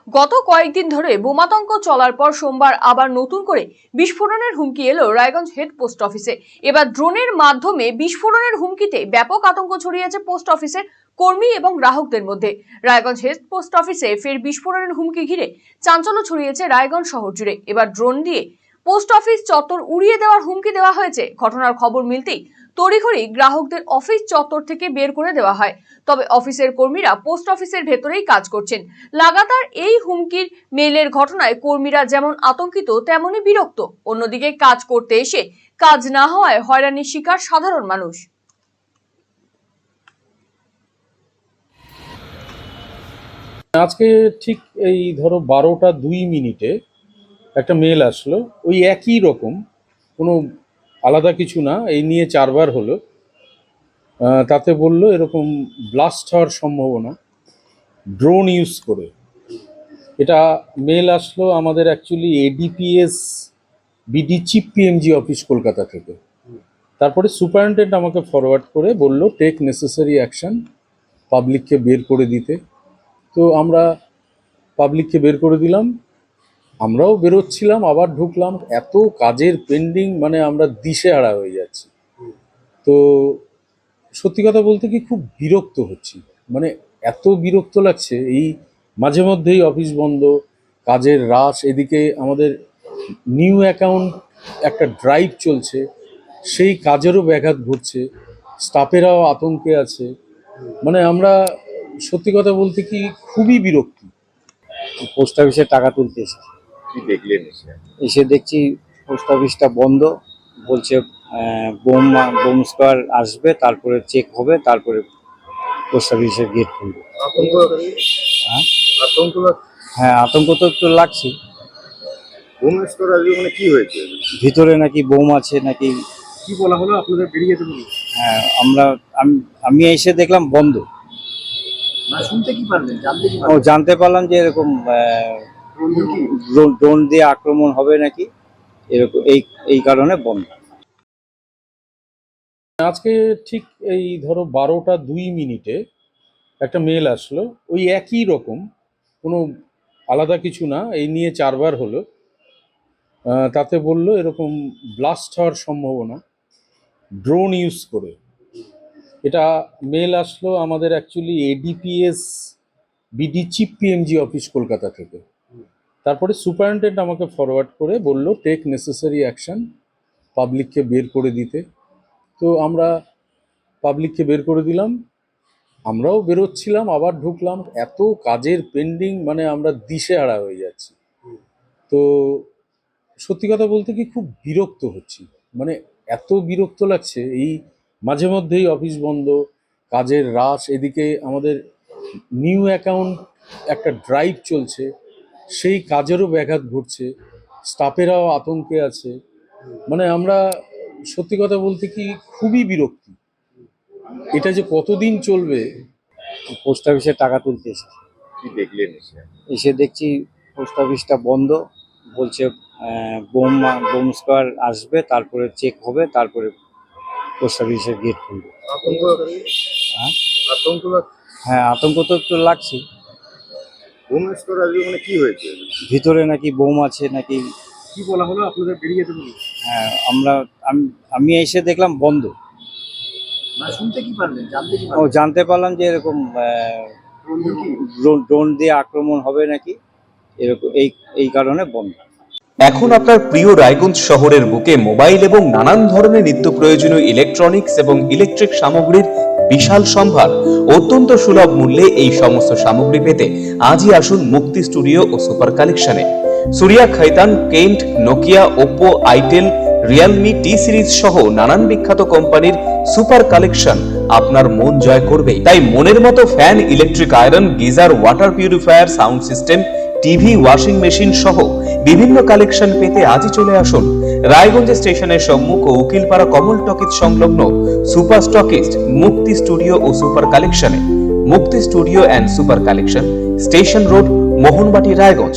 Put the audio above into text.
গত কয়েকদিন ধরে বোমাতঙ্ক চলার পর সোমবার আবার নতুন করে বিস্ফোরণের হুমকি এলো রায়গঞ্জ হেড পোস্ট অফিসে। এবার ড্রোনের মাধ্যমে বিস্ফোরণের হুমকিতে ব্যাপক আতঙ্ক ছড়িয়েছে পোস্ট অফিসের কর্মী এবং গ্রাহকদের মধ্যে। রায়গঞ্জ হেড পোস্ট অফিসে ফের বিস্ফোরণের হুমকি ঘিরে চাঞ্চল্য ছড়িয়েছে রায়গঞ্জ শহর জুড়ে। এবার ড্রোন দিয়ে পোস্ট অফিস চত্বর উড়িয়ে দেওয়ার হুমকি দেওয়া হয়েছে। ঘটনার খবর মিলতেই তড়িঘড়ি গ্রাহকদের অফিস চত্বর থেকে বের করে দেওয়া হয়। তবে অফিসের কর্মীরা পোস্ট অফিসের ভেতরেই কাজ করছেন। লাগাতার এই হুমকির মেইলের ঘটনায় কর্মীরা যেমন আতঙ্কিত তেমনই বিরক্ত। অন্যদিকে কাজ করতে এসে কাজ না হওয়ায় হয়রানির শিকার সাধারণ মানুষ। আজকে ঠিক এই ধরো 12:02 একটা মেল আসলো, ওই একই রকম, কোনো আলাদা কিছু না, এই নিয়ে 4বার হলো। তাতে বললো এরকম ব্লাস্ট হওয়ার সম্ভাবনা ড্রোন ইউজ করে। এটা মেল আসলো আমাদের actually ADPS BD chief PMG office Kolkata থেকে। তারপরে সুপারিনটেন্ডেন্ট আমাকে ফরওয়ার্ড করে বলল টেক নেসেসারি অ্যাকশন, পাবলিককে বের করে দিতে। তো আমরা পাবলিককে বের করে দিলাম, আমরাও বেরোচ্ছিলাম, আবার ঢুকলাম। এত কাজের পেন্ডিং, মানে আমরা দিশেহারা হয়ে যাচ্ছি। তো সত্যি কথা বলতে কি খুব বিরক্ত হচ্ছি, মানে এত বিরক্ত লাগছে। এই মাঝে মধ্যেই অফিস বন্ধ, কাজের রাশ, এদিকে আমাদের নিউ অ্যাকাউন্ট একটা ড্রাইভ চলছে, সেই কাজেরও ব্যাঘাত ঘটছে, স্টাফেরাও আতঙ্কে আছে। মানে আমরা সত্যি কথা বলতে কি খুবই বিরক্তি। পোস্ট অফিসে টাকা তুলতে এসেছি। কি দেখলেন এসে দেখছি পোস্ট অফিসটা বন্ধ। বলছে বোম স্কোয়াড আসবে, তারপরে চেক হবে, তারপরে পোস্ট অফিসের গেট খুলবে। হ্যাঁ, আতঙ্ক তো একটু লাগছে। বোম স্কোয়াড আসবে মানে কি হয়েছে? ভিতরে নাকি বোম আছে নাকি। কি বলা হলো আপনাদের? বেরিয়ে যেতে বলুন। হ্যাঁ, আমি এসে দেখলাম বন্ধ। শুনতে কি পারলেন, জানতে কি ও জানতে পারলাম যে এরকম ড্রোন দিয়ে আক্রমণ হবে নাকি, এরকম এই কারণে বন্ধ। আজকে ঠিক এই ধরো 12:02 একটা মেল আসলো, ওই একই রকম, কোনো আলাদা কিছু না, এই নিয়ে 4বার হলো। তাতে বললো এরকম ব্লাস্ট হওয়ার সম্ভাবনা ড্রোন ইউজ করে। এটা মেল আসলো আমাদের actually ADPS BD chief PMG office Kolkata থেকে। তারপরে সুপারিনটেন্ডেন্ট আমাকে ফরওয়ার্ড করে বলল টেক নেসেসারি অ্যাকশন, পাবলিককে বের করে দিতে। তো আমরা পাবলিককে বের করে দিলাম, আমরাও বেরোচ্ছিলাম, আবার ঢুকলাম। এত কাজের পেন্ডিং, মানে আমরা দিশেহারা হয়ে যাচ্ছি। তো সত্যি কথা বলতে কি খুব বিরক্ত হচ্ছি, মানে এত বিরক্ত লাগছে। এই মাঝে মধ্যেই অফিস বন্ধ, কাজের রাশ, এদিকে আমাদের নিউ অ্যাকাউন্ট একটা ড্রাইভ চলছে, সেই কাজেরও ব্যাঘাত ঘটছে, স্টাফেরাও আতঙ্কে আছে। মানে আমরা সত্যি কথা বলতে কি খুবই বিরক্তি। এটা যে কতদিন চলবে। পোস্ট অফিসে টাকা তুলতে এসেছি। কি দেখলেন এসে দেখছি পোস্ট অফিসটা বন্ধ। বলছে বোম স্কোয়াড আসবে, তারপরে চেক হবে, তারপরে পোস্ট অফিসের গেট খুলবে। হ্যাঁ, আতঙ্ক তো একটু লাগছে। বোম স্কোয়াড আসবে মানে কি হয়েছে? ভিতরে নাকি বোম আছে নাকি। কি বলা হলো আপনাদের? বেরিয়ে যেতে বলুন। হ্যাঁ, আমি এসে দেখলাম বন্ধ। শুনতে কি পারলেন, জানতে কি ও জানতে পারলাম যে এরকম ড্রোন দিয়ে আক্রমণ হবে নাকি, এরকম এই কারণে বন্ধ। এখন আপনার প্রিয় রায়গঞ্জ শহরের বুকে মোবাইল এবং নানান ধরনের নিত্য প্রয়োজনীয় ইলেকট্রনিক্স এবং ইলেকট্রিক সামগ্রীর বিশাল সম্ভার অত্যন্ত সুলভ মূল্যে এই সমস্ত সামগ্রী পেতে আজই আসুন মুক্তি স্টুডিও ও সুপার কালেকশনে। Surya, Khaitan, Kent, Nokia, Oppo, itel, Realme, T Series সহ নানান বিখ্যাত কোম্পানির সুপার কালেকশন আপনার মন জয় করবে। তাই মনের মতো fan, electric iron, geyser, water purifier, sound system, TV, washing machine সহ বিভিন্ন কালেকশন পেতে আজই চলে আসুন রায়গঞ্জ স্টেশনের সম্মুখ ও উকিলপাড়া কমল টকিজ সংলগ্ন সুপার স্টকিস্ট মুক্তি স্টুডিও ও সুপার কালেকশনে। মুক্তি studio and super collection, station road, Mohanbati, Raiganj.